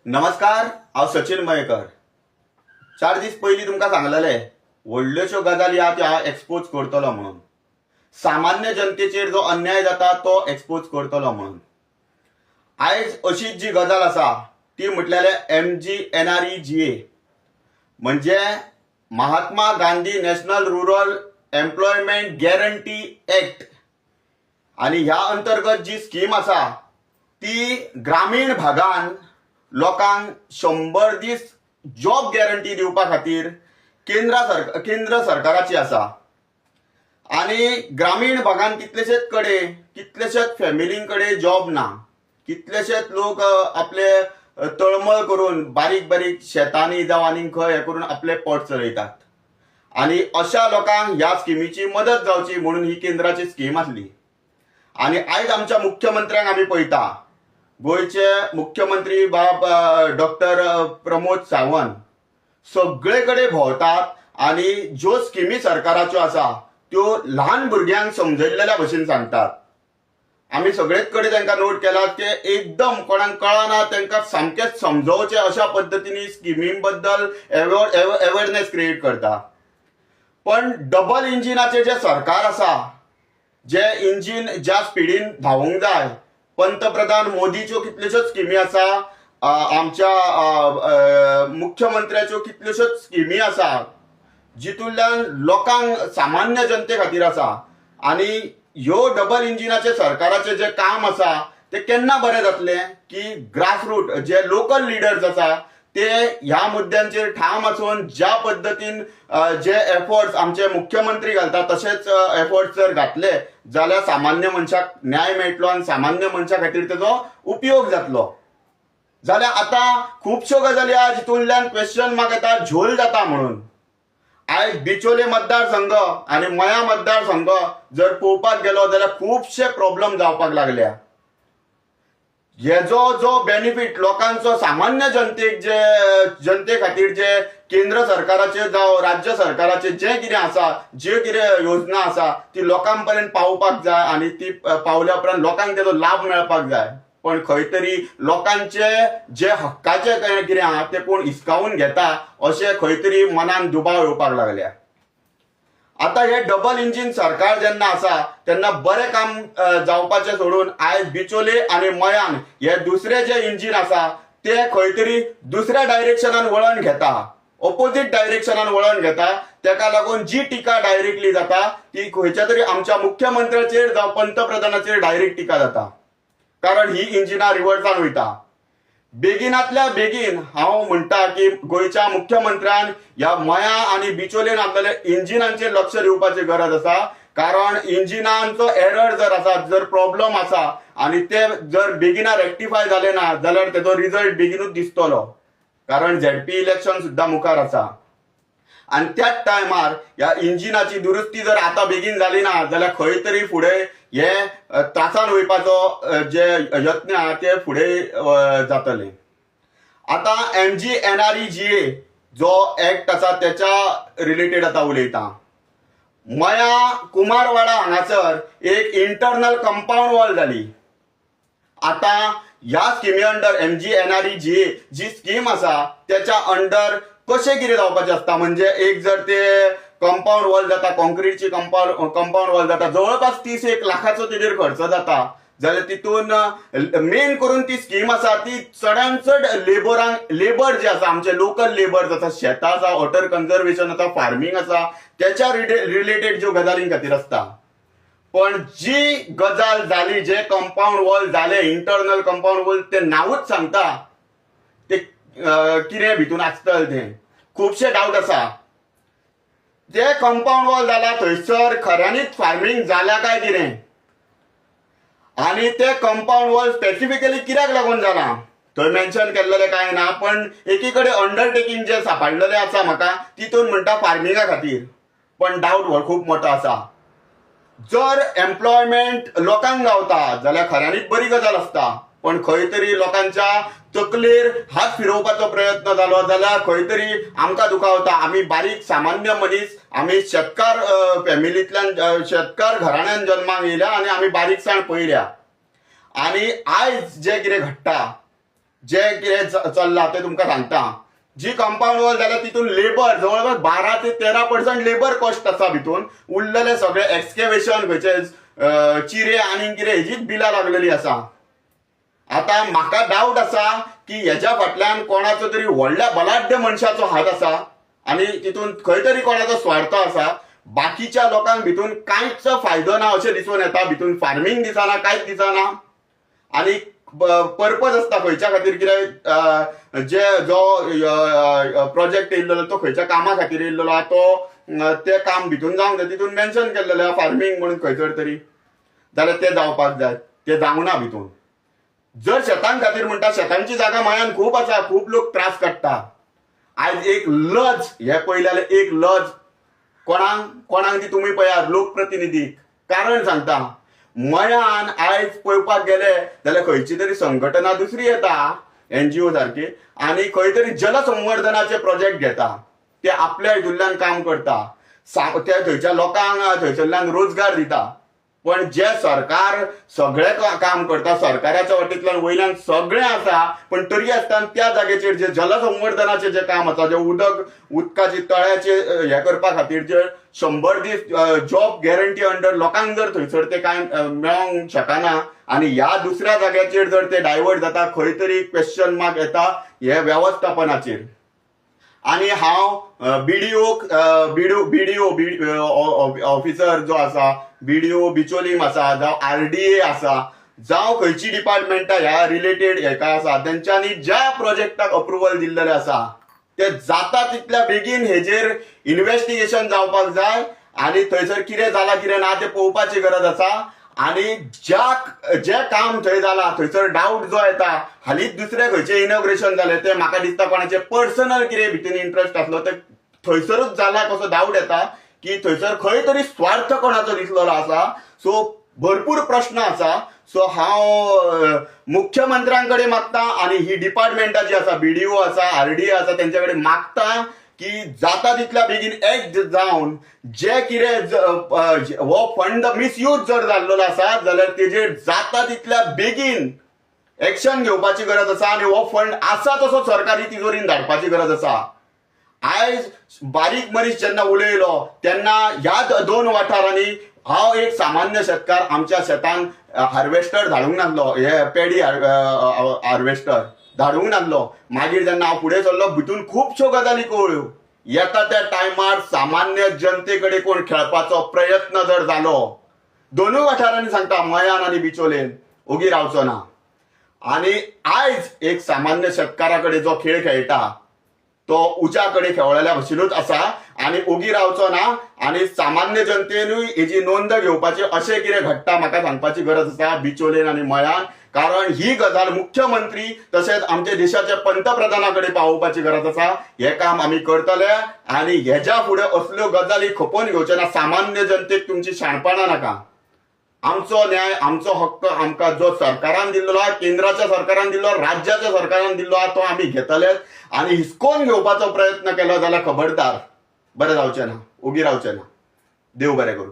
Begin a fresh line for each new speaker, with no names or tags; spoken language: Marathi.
नमस्कार, हांव सचिन मयेकर. 4 दीस पयलीं तुमकां सांगलेले व्हडल्योशो गजाली आहा त्यो हांव एक्सपोज करतलो म्हणून. सामान्य जनतेचेर जो अन्याय जाता तो एक्सपोज करतलो म्हणून. आयज अशीच जी गजाल आसा ती म्हटल्यार MGNREGA म्हणजे Mahatma Gandhi national rural employment guarantee act. आणि ह्या अंतर्गत जी स्कीम आसा ती ग्रामीण भागान लोकांक 100 दीस जॉब गॅरंटी दिवपा खातीर केंद्र सरकाराची आसा. आणि ग्रामीण भागान कितलेशेच फॅमिलींकडे जॉब ना. कितलेशेच लोक आपले तळमळ करून बारीक बारीक शेतांनी जावं आनी खंय हे करून आपले पोट चलयतात. आणि अशा लोकांक ह्या स्किमीची मदत जावची म्हणून ही केंद्राची स्कीम आसली. आणि आयज आमच्या मुख्यमंत्र्यांक आमी पळयता, गोयचे मुख्यमंत्री डॉक्टर प्रमोद सावंत सगळे कडेन भोंवतात आणि ज्यो स्किमी सरकाराच्यो आसा त्यो ल्हान भुरग्यांक समजयल्ल्या भशेन सांगतात. आमी सगळेच कडेन तांकां नोट केला की एकदम कोणाक कळना तांकां सामकेंच समजोवचें अशा पद्दतीन स्किमी बद्दल अवेअरनेस क्रिएट करता. पण डबल इंजिनाचें जे सरकार आसा, जे इंजिन ज्या स्पिडीन धांवूंक जाय, पंतप्रधान मोदीच्यो कितल्योशोच स्किमी आसा, आमच्या मुख्यमंत्र्याच्यो कितल्योशोच स्किमी आसा जितूंतल्यान लोकांक सामान्य जनते खातीर आसा. आणि ह्यो डबल इंजिनाचे सरकाराचे जे काम आसा ते केन्ना बरें जातलें की ग्रासरूट जे लोकल लिडर्स आसा ते ह्या मुद्द्यांचेर ठाम आसून ज्या पद्दतीन जे एफर्ट्स आमचे मुख्यमंत्री घालतात तशेच एफर्ट्स जर घातले जाल्यार सामान्य मनशाक न्याय मेळटलो आणि सामान्य मनशा खातीर तेजो उपयोग जातलो. जाल्यार आतां खुबश्यो गजाली आहा जितूंतल्यान क्वेश्चन मार्क येता झोल जाता म्हणून. आयज बिचोले मतदारसंघ आणि मया मतदारसंघ जर पळोवपाक गेलो जाल्यार खुबशे प्रॉब्लेम जावपाक लागल्या. हेजो जो बेनिफिट लोकांचो सामान्य जनते खातीर जे केंद्र सरकाराचे जावं राज्य सरकाराचे जे कितें आसा, जे कितें योजना आसा ती लोकांपर्यंत पावोवपाक जाय आणि ती पावल्या उपरांत लोकांक तेजो लाभ मेळपाक जाय. पण खंय तरी लोकांचे जे हक्काचे कितें आहा ते कोण हिसकावून घेता अशें खंय तरी मनान दुबाव येवपाक लागल्या. आता हे डबल इंजिन सरकार जेन्ना आसा तेन्ना बरें काम जावपाचें सोडून आयज बिचोले आणि मयान हे दुसरे जे इंजिन आसा ते खंय तरी दुसऱ्या डायरेक्शनान वळण घेता, ऑपोजीट डायरेक्शनान वळण घेता. तेका लागून जी टिका डायरेक्टली जाता ती खंयच्या तरी आमच्या मुख्यमंत्र्याचेर जावं पंतप्रधानाचेर डायरेक्ट टिका जाता. कारण ही इंजिनां रिवर्सान वयता. बेगिनातल्या बेगीन हांव म्हणटा की गोंयच्या मुख्यमंत्र्यान ह्या मया आणि बिचोलेन आपल्याला इंजिनांचेर लक्ष दिवपाची गरज आसा. कारण इंजिनांचो एरर जर आसा, जर प्रॉब्लेम आसा आणि ते जर बेगिना रेक्टिफाय जाले ना जाल्यार तेजो रिझल्ट बेगीनूच दिसतलो. कारण ZP इलेक्शन सुद्धा मुखार आसा. आणि त्याच टायमार ह्या इंजिनाची दुरुस्ती जर आता बेगीन जाली ना जाल्यार खंय तरी फुडें हे त्रासान वयपाचो जे यत्न आहा ते फुडें जातले. आता MGNREGA जो ऍक्ट आसा त्याच्या रिलेटेड आता उलयता. मया कुमारवाडा हांगासर एक इंटरनल कंपाऊंड वॉल जाली. आता ह्या स्किमी अंडर MGNREGA जी स्कीम आसा त्याच्या अंडर कशें कितें जावपाचें आसता म्हणजे एक जर ते कंपाऊंड वॉल जाता, कॉन्क्रीटची कंपाऊंड वॉल जाता, जवळपास 30 लाखाचो तेजेर खर्च जाता. जाल्यार तितून मेन करून ती स्कीम आसा ती चडांत चड लेबर जे आसा आमचे लोकल लेबर्स आसा, शेतां आसा, वॉटर कन्झर्वेशन आसा, फार्मिंग आसा, त्याच्या रिलेटेड ज्यो गजालीं खातीर आसता. पण जी गजाल जाली, जे कंपाऊंड वॉल जाले, इंटरनल कंपाऊंड वॉल, ते नांवूच सांगता ते कितें भितून आसतलें तें. खुबशे डाऊट आसा. जे कंपाऊंड वॉल जाला थंयसर खऱ्यांनीच फार्मिंग जाल्या काय कितें, आणि ते कंपाऊंड वॉल स्पेसिफिकली कित्याक लागून जाला थंय मेन्शन केल्लेले काय ना. पण एकीकडे अंडरटेकिंग जे सापडलेले आसा म्हाका तितून म्हणटा फार्मिंगा खातीर. पण डाऊट हो खूब मोठो आसा. जर एम्प्लॉयमेंट लोकांक गावता जाल्यार खऱ्यांनीच बरी गजाल आसता. पण खंय तरी लोकांच्या तकलेर हात फिरवपाचो प्रयत्न जालो जाल्यार खंय तरी आमकां दुखावता. आमी बारीक सामान्य मनीस, आमी शेतकार फॅमिलींतल्यान शेतकार घराण्यांत जल्माक येयल्या आणि आमी बारीकसाण पळयल्या. आणि आयज जे कितें घडटा जे कितें चल्लां तें तुमकां सांगता. जी कंपाऊंड वॉल जाल्यार तितून लेबर जवळपास 12 ते 13% लेबर कॉस्ट आसा भितून. उरलेले सगळे एक्सकेवेशन खंयचे चिरे आनी कितें हेजीच बिलां लागलेली आसा. आता म्हाका डाऊट आसा की हेच्या फाटल्यान कोणाचो तरी व्हडल्या बलाढ्य मनशाचो हात आसा आनी तितून खंय तरी कोणाचो स्वार्थ आसा. बाकीच्या लोकांक भितून कांयच फायदो ना अशें दिसून येता. भितून फार्मिंग दिसना, कांयच दिसना आनी पर्पज आसता खंयच्या खातीर कितें जे जो प्रोजेक्ट येयल्लो तो खंयच्या कामा खातीर येयल्लो तो ते काम भितून जावंक जाय. तितून मेन्शन केल्लेलें फार्मिंग म्हणून खंयसर तरी जाल्यार ते जावपाक जाय. ते जावना भितून. जर शेतां खातीर म्हणटा शेतांची जागा मळ्यान खूब आसा, खूब लोक त्रास काडटा. आयज एक लज हे पयलें एक लज कोणाक ती तुमी पळयात लोकप्रतिनिधीक कारण सांगता. मळ्यान आयज पळोवपाक गेले जाल्यार खंयची तरी संघटना दुसरी येता NGO सारकी आनी खंय तरी जलसंवर्धनाचे प्रोजेक्ट घेता. ते आपल्या हितूंतल्यान काम करता. ते थंयच्या लोकांक थंयसरल्यान रोजगार दिता. पण जे सरकार सगळे काम करता, सरकाराच्या वाटेंतल्यान वयल्यान सगळें आसा, पण तरी आसतना त्या जागेचेर जे जलसंवर्धनाचे जे काम आसा, जे उदकाची तळ्याचे हे करपा खातीर जे 100 दीस जॉब गॅरंटी अंडर लोकांक जर थंयसर ते काय मेळोंक शकना आनी ह्या दुसऱ्या जाग्याचेर जर ते डायवर्ट जाता खंय तरी क्वेश्चन मार्क येता हे व्यवस्थापनाचेर. आनी हांव बीडीओ ऑफिसर जो आसा, बीडीओ बिचोलीम आसा, जावं RDA आसा, जावं खंयची डिपार्टमेंटां ह्या रिलेटेड हेका आसा तेंच्यांनी ज्या प्रोजेक्टाक अप्रुवल दिल्लेले आसा ते जाता तितल्या बेगीन हेजेर इन्व्हेस्टिगेशन जावपाक जाय आनी थंयसर कितें जालां कितें ना ते पळोवपाची गरज आसा. आनी जे काम थंय जालां थंयसर डाऊट जो येता, हालींच दुसरे खंयचे इनॉग्रेशन जालें ते म्हाका दिसता कोणाचे पर्सनल कितें भितर इंट्रस्ट आसलो ते थंयसरूच जाला कसो डाऊट येता की थंयसर खंय तरी स्वार्थ कोणाचो दिसलेलो आसा. सो भरपूर प्रश्न आसा. सो हांव मुख्यमंत्र्यांकडे मागता आनी ही डिपार्टमेंटां जी आसा, BDO आसा, RDA आसा, तेंच्या कडेन मागता की जाता तितल्या बेगीन एक जावन जे कितें हो फंड मिसयूज जर जाल्लो आसा जाल्यार तेजेर जाता तितल्या बेगीन एक्शन घेवपाची गरज आसा आनी हो फंड आसा तसो सरकारी तिजोरीन धाडपाची गरज आसा. आयज बारीक मनीस जेन्ना उलयलो तेन्ना ह्या 2 वाठारांनी हांव एक सामान्य शेतकार आमच्या शेतान हार्वेस्टर धाडूंक नासलो, हे पेडी हार्वेस्टर धाडूंक नासलो. मागीर जेन्ना हांव फुडें सरलो भितून खुबश्यो गजाली कळ्ळ्यो. येता त्या टायमार सामान्य जनते कडेन कोण खेळपाचो प्रयत्न जर जालो, दोनूय वाठारांनी सांगता मळ्यान आनी बिचोलेन, ओगी रावचो ना. आनी आयज एक सामान्य शेतकारा कडेन जो खेळ खेळटा तो उच्या कडेन खेळलेल्या भशेनूच आसा आनी ओगी रावचो ना. आनी सामान्य जनतेनूय हेजी नोंद घेवपाची अशें कितें घडटा म्हाका सांगपाची गरज आसा बिचोलेन आनी मळ्यान. कारण ही गजाल मुख्यमंत्री तशेंच आमच्या देशाच्या पंतप्रधानाकडे पावोवपाची गरज आसा. हे काम आमी करतले आनी हेच्या फुडें असल्यो गजाली खपोवन घेवच्यो ना. सामान्य जनतेक तुमची शाणपणां नाका. आमचो न्याय, आमचो हक्क आमकां जो सरकारान दिल्लो आहा, केंद्राच्या सरकारान दिल्लो, राज्याच्या सरकारान दिल्लो आहा, तो आमी घेतलेच. आनी हिसकोवन घेवपाचो प्रयत्न केलो जाल्यार खबरदार बरें जावचें ना, ओगी रावचें ना. देव बरें करूं.